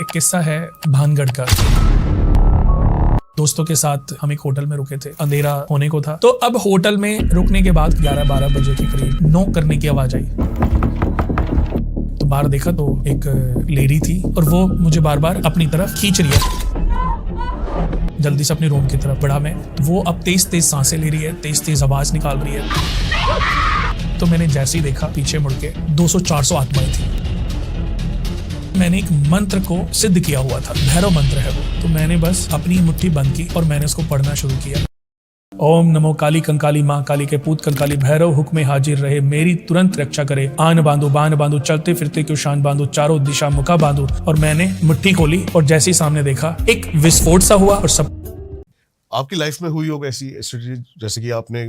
एक किस्सा है भानगढ़ का। दोस्तों के साथ हम एक होटल में रुके थे, अंधेरा होने को था। तो अब होटल में रुकने के बाद 11-12 बजे के करीब नॉक करने की आवाज आई। तो बाहर देखा तो एक लेडी थी और वो मुझे बार बार अपनी तरफ खींच रही है। जल्दी से अपने रूम की तरफ बढ़ा मैं। वो अब तेज तेज सांसें ले रही है, तेज तेज आवाज निकाल रही है। तो मैंने जैसे ही देखा पीछे मुड़ के 200-400 आत्माएं थी। मैंने एक मंत्र को सिद्ध किया हुआ था, भैरव मंत्र है वो। तो मैंने बस अपनी मुट्ठी बंद की और मैंने उसको पढ़ना शुरू किया। ओम नमो काली कंकाली माँ काली के पूत कंकाली भैरव हुक्मे हाजिर रहे, मेरी तुरंत रक्षा करे। आन बांधो बान बांधो, चलते फिरते क्यों शान बांधो, चारों दिशा मुखा बांधो। और मैंने मुट्ठी खोली और जैसे ही सामने देखा एक विस्फोट सा हुआ। और सब आपकी लाइफ में हुई होगी ऐसी स्थिति जैसे कि आपने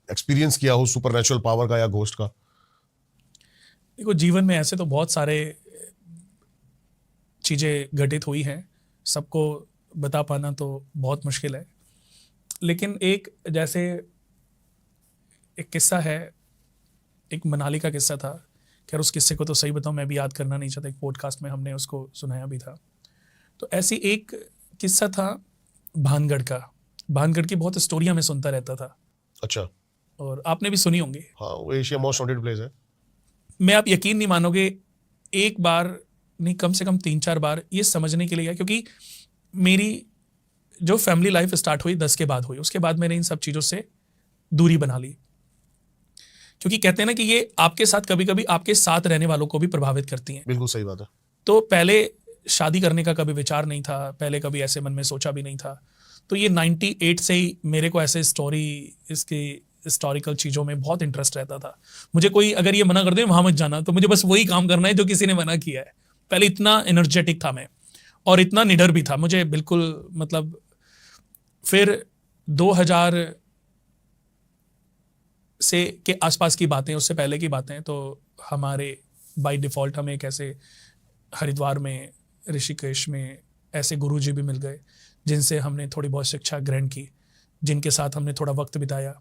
एक्सपीरियंस किया हो सुपरनेचुरल पावर का या घोस्ट का? देखो, जीवन में ऐसे तो बहुत सारे चीज़ें घटित हुई हैं, सबको बता पाना तो बहुत मुश्किल है। लेकिन एक जैसे एक किस्सा है, एक मनाली का किस्सा था। खैर उस किस्से को तो सही बताऊं मैं भी याद करना नहीं चाहता, एक पॉडकास्ट में हमने उसको सुनाया भी था। तो ऐसी एक किस्सा था भानगढ़ का। भानगढ़ की बहुत स्टोरियां मैं सुनता रहता था। अच्छा। और आपने भी सुनी होंगी। हाँ, वो एशिया मोस्ट हॉन्टेड प्लेस है। मैं आप यकीन नहीं मानोगे, एक बार नहीं कम से कम 3-4 बार ये समझने के लिए गया, क्योंकि मेरी जो फैमिली लाइफ स्टार्ट हुई 10 के बाद हुई, उसके बाद मैंने इन सब चीज़ों से दूरी बना ली। क्योंकि कहते हैं ना कि ये आपके साथ कभी कभी आपके साथ रहने वालों को भी प्रभावित करती हैं। बिल्कुल सही बात है। तो पहले शादी करने का कभी विचार नहीं था, पहले कभी ऐसे मन में सोचा भी नहीं था। तो ये 98 से ही मेरे को ऐसे इसके हिस्टोरिकल चीज़ों में बहुत इंटरेस्ट रहता था। मुझे कोई अगर ये मना कर दे वहाँ मत जाना, तो मुझे बस वही काम करना है जो किसी ने मना किया है। पहले इतना एनर्जेटिक था मैं और इतना निडर भी था, मुझे बिल्कुल मतलब। फिर 2000 से के आसपास की बातें, उससे पहले की बातें, तो हमारे बाय डिफ़ॉल्ट हमें एक ऐसे हरिद्वार में, ऋषिकेश में ऐसे गुरुजी भी मिल गए जिनसे हमने थोड़ी बहुत शिक्षा ग्रहण की, जिनके साथ हमने थोड़ा वक्त बिताया।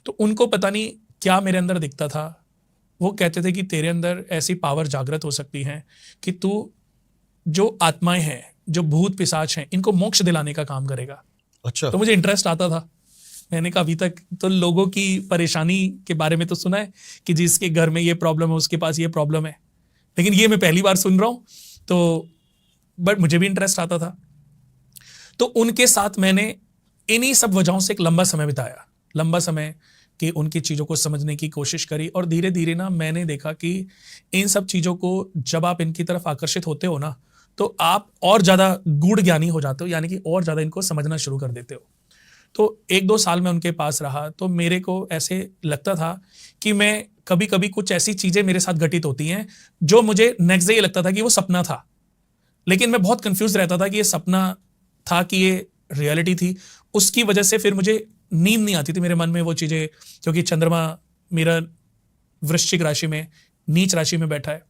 तो उनको पता नहीं क्या मेरे अंदर दिखता था। वो कहते थे कि तेरे अंदर ऐसी पावर जागृत हो सकती है कि तू जो आत्माएं हैं, जो भूत पिशाच हैं, इनको मोक्ष दिलाने का काम करेगा। अच्छा। तो मुझे इंटरेस्ट आता था। मैंने कहा अभी तक तो लोगों की परेशानी के बारे में तो सुना है कि जिसके घर में ये प्रॉब्लम है उसके पास ये प्रॉब्लम है, लेकिन ये मैं पहली बार सुन रहा हूँ। तो बट मुझे भी इंटरेस्ट आता था। तो उनके साथ मैंने इन्हीं सब वजहों से एक लंबा समय बिताया, लंबा समय कि उनकी चीज़ों को समझने की कोशिश करी। और धीरे धीरे ना मैंने देखा कि इन सब चीज़ों को जब आप इनकी तरफ आकर्षित होते हो ना, तो आप और ज़्यादा गूढ़ ज्ञानी हो जाते हो, यानी कि और ज़्यादा इनको समझना शुरू कर देते हो। तो 1-2 साल मैं उनके पास रहा तो मेरे को ऐसे लगता था कि मैं कभी कभी कुछ ऐसी चीज़ें मेरे साथ घटित होती हैं जो मुझे नेक्स्ट डे ये लगता था कि वो सपना था, लेकिन मैं बहुत कंफ्यूज रहता था कि ये सपना था कि ये रियलिटी थी। उसकी वजह से फिर मुझे नींद नहीं आती थी मेरे मन में वो चीज़ें, क्योंकि चंद्रमा मेरा वृश्चिक राशि में, नीच राशि में बैठा है।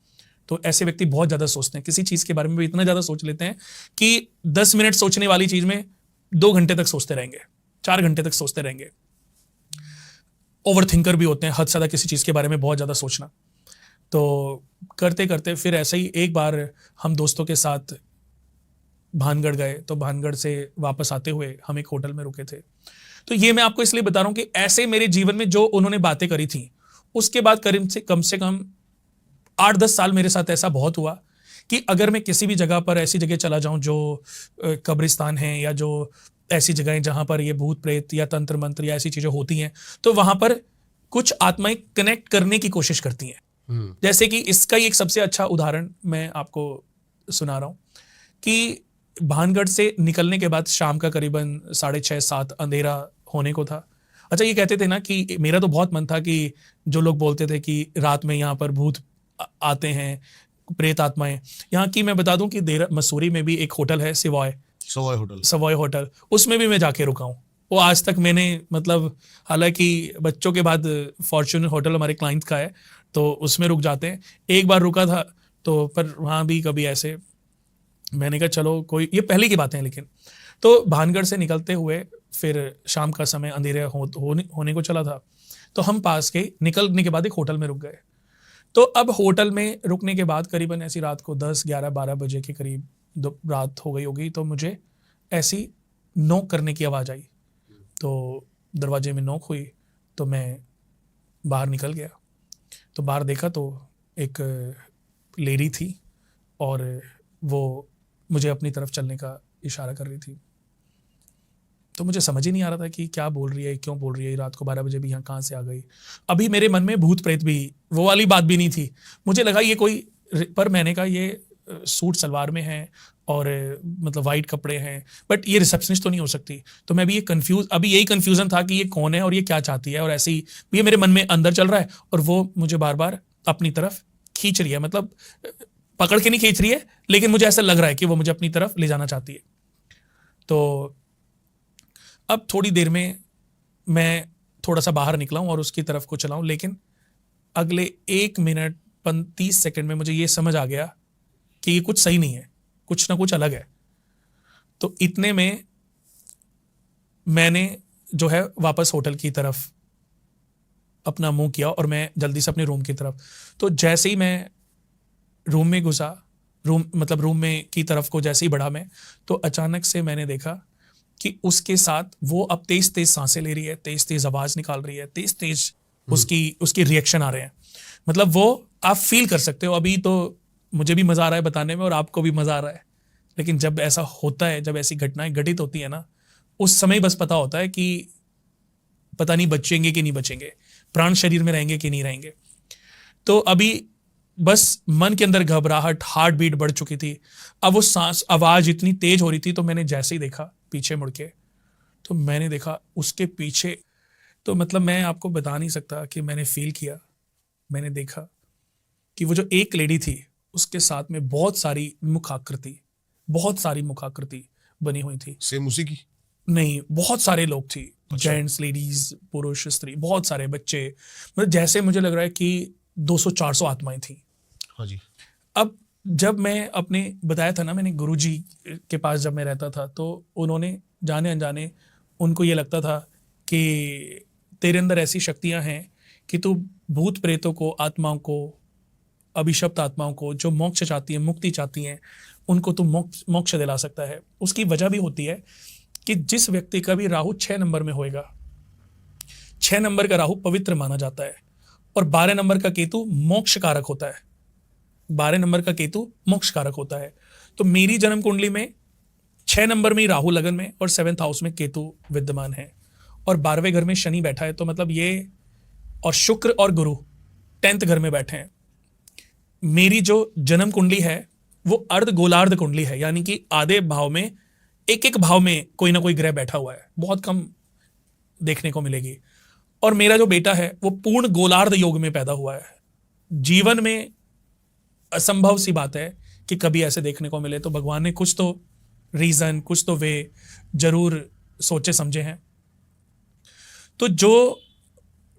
तो ऐसे व्यक्ति बहुत ज़्यादा सोचते हैं, किसी चीज़ के बारे में भी इतना ज़्यादा सोच लेते हैं कि 10 मिनट सोचने वाली चीज़ में 2 घंटे तक सोचते रहेंगे, 4 घंटे तक सोचते रहेंगे। ओवर थिंकर भी होते हैं, हद से ज़्यादा किसी चीज़ के बारे में बहुत ज़्यादा सोचना। तो करते करते फिर ऐसे ही एक बार हम दोस्तों के साथ भानगढ़ गए। तो भानगढ़ से वापस आते हुए हम एक होटल में रुके थे। तो ये मैं आपको इसलिए बता रहा हूँ कि ऐसे मेरे जीवन में जो उन्होंने बातें करी थी, उसके बाद कम से कम 8-10 साल मेरे साथ ऐसा बहुत हुआ कि अगर मैं किसी भी जगह पर ऐसी जगह चला जाऊं जो कब्रिस्तान है या जो ऐसी जगहें जहां पर ये भूत प्रेत या तंत्र मंत्र या ऐसी चीज़ें होती हैं, तो वहां पर कुछ आत्माएं कनेक्ट करने की कोशिश करती हैं। जैसे कि इसका ही एक सबसे अच्छा उदाहरण मैं आपको सुना रहा हूँ कि भानगढ़ से निकलने के बाद शाम का करीबन 6:30-7 अंधेरा होने को था। अच्छा, ये कहते थे ना कि मेरा तो बहुत मन था कि जो लोग बोलते थे कि रात में यहाँ पर भूत आते हैं, प्रेत आत्माएं। यहाँ की मैं बता दूं कि मसूरी में भी एक होटल है, सवॉय होटल, उसमें भी मैं जाके रुका हूँ। वो आज तक मैंने मतलब, हालांकि बच्चों के बाद फॉर्च्यूनर होटल हमारे क्लाइंट का है तो उसमें रुक जाते हैं। एक बार रुका था तो, पर वहाँ भी कभी ऐसे मैंने कहा चलो कोई, ये पहले की बातें हैं। लेकिन तो भानगढ़ से निकलते हुए फिर शाम का समय अंधेरे होने को चला था, तो हम पास के निकलने के बाद एक होटल में रुक गए। तो अब होटल में रुकने के बाद करीबन ऐसी रात को 10, 11, 12 बजे के करीब रात हो गई होगी, तो मुझे ऐसी नॉक करने की आवाज़ आई। तो दरवाजे में नॉक हुई तो मैं बाहर निकल गया। तो बाहर देखा तो एक लेडी थी और वो मुझे अपनी तरफ चलने का इशारा कर रही थी। तो मुझे समझ ही नहीं आ रहा था कि क्या बोल रही है, क्यों बोल रही है, रात को 12 बजे भी यहाँ कहाँ से आ गई। अभी मेरे मन में भूत प्रेत भी, वो वाली बात भी नहीं थी। मुझे लगा ये कोई, पर मैंने कहा ये सूट सलवार में है और मतलब वाइट कपड़े हैं, बट ये रिसेप्शनिस्ट तो नहीं हो सकती। तो मैं भी अभी यही कन्फ्यूजन था कि ये कौन है और ये क्या चाहती है, और ऐसे ही ये मेरे मन में अंदर चल रहा है और वो मुझे बार बार अपनी तरफ खींच रही है, मतलब पकड़ के नहीं खींच रही है, लेकिन मुझे ऐसा लग रहा है कि वो मुझे अपनी तरफ ले जाना चाहती है। तो अब थोड़ी देर में मैं थोड़ा सा बाहर निकला हूँ और उसकी तरफ को चला हूँ, लेकिन अगले 1 मिनट 30 सेकंड में मुझे ये समझ आ गया कि ये कुछ सही नहीं है, कुछ ना कुछ अलग है। तो इतने में मैंने जो है वापस होटल की तरफ अपना मुंह किया और मैं जल्दी से अपने रूम की तरफ। तो जैसे ही मैं रूम में घुसा, रूम में की तरफ को जैसे ही बढ़ा मैं, तो अचानक से मैंने देखा कि उसके साथ वो अब तेज तेज सांसें ले रही है, तेज तेज आवाज निकाल रही है, तेज तेज उसकी रिएक्शन आ रहे हैं। मतलब वो आप फील कर सकते हो। अभी तो मुझे भी मजा आ रहा है बताने में और आपको भी मजा आ रहा है, लेकिन जब ऐसा होता है, जब ऐसी घटनाएं घटित होती है ना, उस समय बस पता होता है कि पता नहीं बचेंगे कि नहीं बचेंगे, प्राण शरीर में रहेंगे कि नहीं रहेंगे। तो अभी बस मन के अंदर घबराहट, हार्ट बीट बढ़ चुकी थी। अब वो सांस आवाज इतनी तेज हो रही थी, तो मैंने जैसे ही देखा पीछे मुड़ के, तो मैंने देखा उसके पीछे, तो मतलब मैं आपको बता नहीं सकता कि मैंने फील किया, मैंने देखा कि वो जो एक लेडी थी उसके साथ में बहुत सारी मुखाकृति बनी हुई थी। सेम उसी की? नहीं, बहुत सारे लोग थी, जेंट्स, लेडीज, पुरुष, स्त्री, बहुत सारे बच्चे। मतलब जैसे मुझे लग रहा है कि 200-400 आत्माएं थी। हाँ जी। अब जब मैं अपने बताया था ना, मैंने गुरुजी के पास जब मैं रहता था, तो उन्होंने जाने अनजाने उनको ये लगता था कि तेरे अंदर ऐसी शक्तियां हैं कि तू भूत प्रेतों को, आत्माओं को, अभिशप्त आत्माओं को जो मोक्ष चाहती हैं, मुक्ति चाहती हैं, उनको तू मोक्ष दिला सकता है। उसकी वजह भी होती है कि जिस व्यक्ति का भी राहु 6 नंबर में होएगा, 6 नंबर का राहु पवित्र माना जाता है और 12 नंबर का केतु मोक्ष कारक होता है। 12 नंबर का केतु मोक्ष कारक होता है। तो मेरी जन्म कुंडली में 6 नंबर में राहु लगन में और 7th हाउस में केतु विद्यमान है और 12वें घर में शनि बैठा है। तो मतलब ये, और शुक्र और गुरु 10th घर में बैठे हैं। मेरी जो जन्म कुंडली है वो अर्ध गोलार्ध कुंडली है, यानी कि आधे भाव में, एक भाव में कोई ना कोई ग्रह बैठा हुआ है, बहुत कम देखने को मिलेगी। और मेरा जो बेटा है वो पूर्ण गोलार्ध योग में पैदा हुआ है। जीवन में असंभव सी बात है कि कभी ऐसे देखने को मिले, तो भगवान ने कुछ तो रीजन, कुछ तो वे जरूर सोचे समझे हैं। तो जो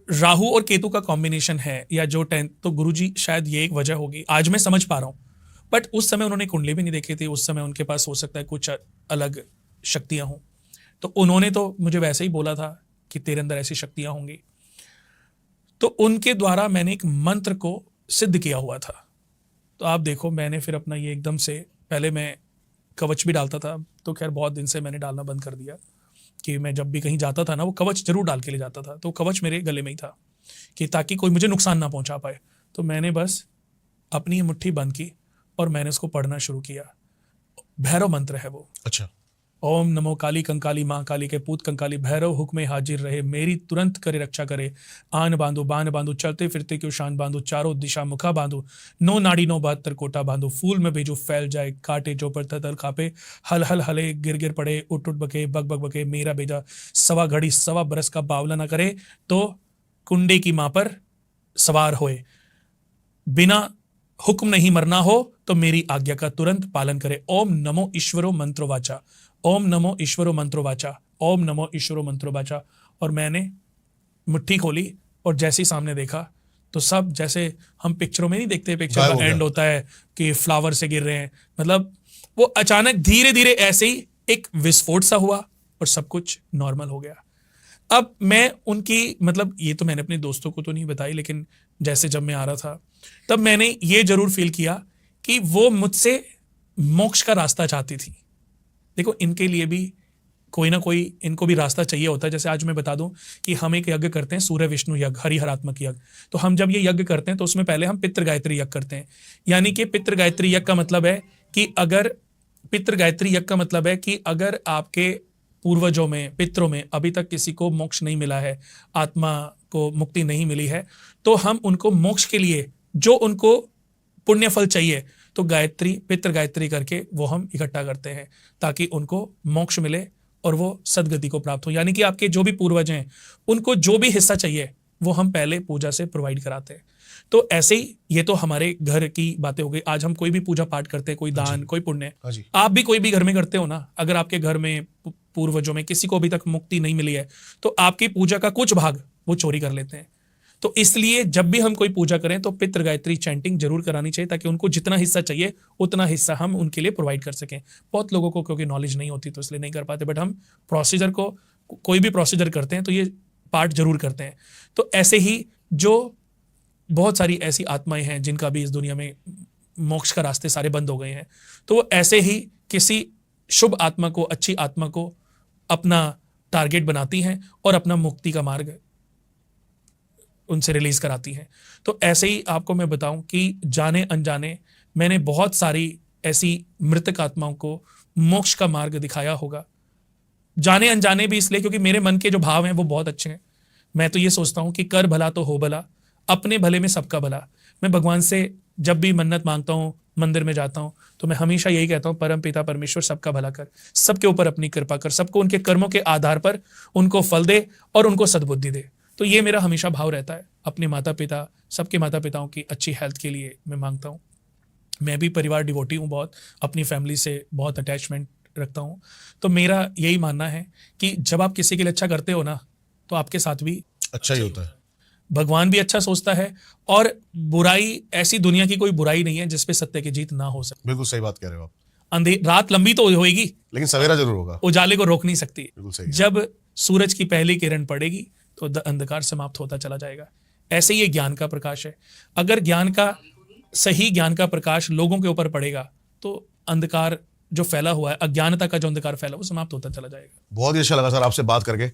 राहु और केतु का कॉम्बिनेशन है, या जो 10, तो गुरुजी शायद ये एक वजह होगी, आज मैं समझ पा रहा हूं। बट उस समय उन्होंने कुंडली भी नहीं देखी थी, उस समय उनके पास हो सकता है कुछ अलग शक्तियां हों। तो उन्होंने तो मुझे वैसे ही बोला था कि तेरे अंदर ऐसी शक्तियां होंगी। तो उनके द्वारा मैंने एक मंत्र को सिद्ध किया हुआ था। तो आप देखो, मैंने फिर अपना ये एकदम से, पहले मैं कवच भी डालता था, तो खैर बहुत दिन से मैंने डालना बंद कर दिया, कि मैं जब भी कहीं जाता था ना, वो कवच जरूर डाल के ले जाता था। तो कवच मेरे गले में ही था कि ताकि कोई मुझे नुकसान ना पहुंचा पाए। तो मैंने बस अपनी मुट्ठी बंद की और मैंने उसको पढ़ना शुरू किया। भैरव मंत्र है वो। अच्छा। ओम नमो काली कंकाली माँ काली के पूत कंकाली, भैरव हुक्म हाजिर रहे, मेरी तुरंत करे रक्षा करे। आन बांधो बान बांधो, चलते फिरते क्यों शान बांधो, चारों दिशा मुखा बांधो, 9 नाड़ी 9 72 कोटा बांधो, फूल में भेजो फैल जाए, काटे जो पर तल कापे, हल हल हले गिर गिर पड़े, उठ उठ बके, बक बक बके, मेरा भेजा 1.25 घड़ी 1.25 बरस का बावला न करे, तो कुंडे की माँ पर सवार होए, बिना हुक्म नहीं मरना हो तो मेरी आज्ञा का तुरंत पालन करे। ओम नमो ईश्वरो मंत्रो वाचा, ओम नमो ईश्वरो मंत्रो वाचा, ओम नमो ईश्वरो मंत्रो वाचा। और मैंने मुट्ठी खोली और जैसे ही सामने देखा तो सब, जैसे हम पिक्चरों में नहीं देखते, पिक्चर का एंड होता है कि फ्लावर से गिर रहे हैं, मतलब वो अचानक धीरे धीरे ऐसे ही एक विस्फोट सा हुआ और सब कुछ नॉर्मल हो गया। अब मैं उनकी, मतलब ये तो मैंने अपने दोस्तों को तो नहीं बताई, लेकिन जैसे जब मैं आ रहा था तब मैंने ये जरूर फील किया कि वो मुझसे मोक्ष का रास्ता चाहती थी। देखो, इनके लिए भी कोई ना कोई इनको भी रास्ता चाहिए होता है। जैसे आज मैं बता दूं कि हम एक यज्ञ करते हैं, सूर्य विष्णु यज्ञ, हरिहरात्मक यज्ञ। तो हम जब ये यज्ञ करते हैं तो उसमें पहले हम पितृ गायत्री यज्ञ करते हैं। यानी कि पितृ गायत्री यज्ञ का मतलब है कि अगर पितृ गायत्री यज्ञ का मतलब है कि अगर आपके पूर्वजों में, पितरों में अभी तक किसी को मोक्ष नहीं मिला है, आत्मा को मुक्ति नहीं मिली है, तो हम उनको मोक्ष के लिए जो उनको पुण्य फल चाहिए, तो गायत्री, पितृ गायत्री करके वो हम इकट्ठा करते हैं ताकि उनको मोक्ष मिले और वो सदगति को प्राप्त हो। यानी कि आपके जो भी पूर्वज हैं उनको जो भी हिस्सा चाहिए वो हम पहले पूजा से प्रोवाइड कराते हैं। तो ऐसे ही ये तो हमारे घर की बातें हो गई। आज हम कोई भी पूजा पाठ करते हैं, कोई दान, कोई पुण्य, आप भी कोई भी घर में करते हो ना। अगर आपके घर में पूर्वजों में किसी को अभी तक मुक्ति नहीं मिली है तो आपकी पूजा का कुछ भाग वो चोरी कर लेते हैं। तो इसलिए जब भी हम कोई पूजा करें तो पितृ गायत्री चैंटिंग जरूर करानी चाहिए ताकि उनको जितना हिस्सा चाहिए उतना हिस्सा हम उनके लिए प्रोवाइड कर सकें। बहुत लोगों को क्योंकि नॉलेज नहीं होती तो इसलिए नहीं कर पाते, बट हम प्रोसीजर को, कोई भी प्रोसीजर करते हैं तो ये पार्ट जरूर करते हैं। तो ऐसे ही जो बहुत सारी ऐसी आत्माएं हैं जिनका भी इस दुनिया में मोक्ष का रास्ते सारे बंद हो गए हैं, तो वो ऐसे ही किसी शुभ आत्मा को, अच्छी आत्मा को अपना टारगेट बनाती हैं और अपना मुक्ति का मार्ग उनसे रिलीज कराती हैं। तो ऐसे ही आपको मैं बताऊं कि जाने अनजाने मैंने बहुत सारी ऐसी मृतक आत्माओं को मोक्ष का मार्ग दिखाया होगा। जाने अनजाने भी इसलिए क्योंकि मेरे मन के जो भाव हैं वो बहुत अच्छे हैं। मैं तो ये सोचता हूं कि कर भला तो हो भला, अपने भले में सबका भला। मैं भगवान से जब भी मन्नत मांगता हूं, मंदिर में जाता हूं, तो मैं हमेशा यही कहता हूं, परम पिता परमेश्वर सबका भला कर, सबके ऊपर अपनी कृपा कर, सबको उनके कर्मों के आधार पर उनको फल दे और उनको सद्बुद्धि दे। तो ये मेरा हमेशा भाव रहता है। अपने माता पिता, सबके माता पिताओं की अच्छी हेल्थ के लिए मैं मांगता हूँ। मैं भी परिवार डिवोटी हूँ, बहुत अपनी फैमिली से बहुत अटैचमेंट रखता हूँ। तो मेरा यही मानना है कि जब आप किसी के लिए अच्छा करते हो ना तो आपके साथ भी अच्छा ही होता है। भगवान भी अच्छा सोचता है और बुराई, ऐसी दुनिया की कोई बुराई नहीं है जिसपे सत्य की जीत ना हो सके। बिल्कुल सही बात कह रहे हो आप। रात लंबी तो होएगी लेकिन सवेरा जरूर होगा, उजाले को रोक नहीं सकती। बिल्कुल सही। जब सूरज की पहली किरण पड़ेगी तो अंधकार समाप्त होता चला जाएगा। ऐसे ही ये ज्ञान का प्रकाश है। अगर ज्ञान का, सही ज्ञान का प्रकाश लोगों के ऊपर पड़ेगा तो अंधकार जो फैला हुआ है, अज्ञानता का जो अंधकार फैला, वो समाप्त होता चला जाएगा। बहुत ही अच्छा लगा सर आपसे बात करके।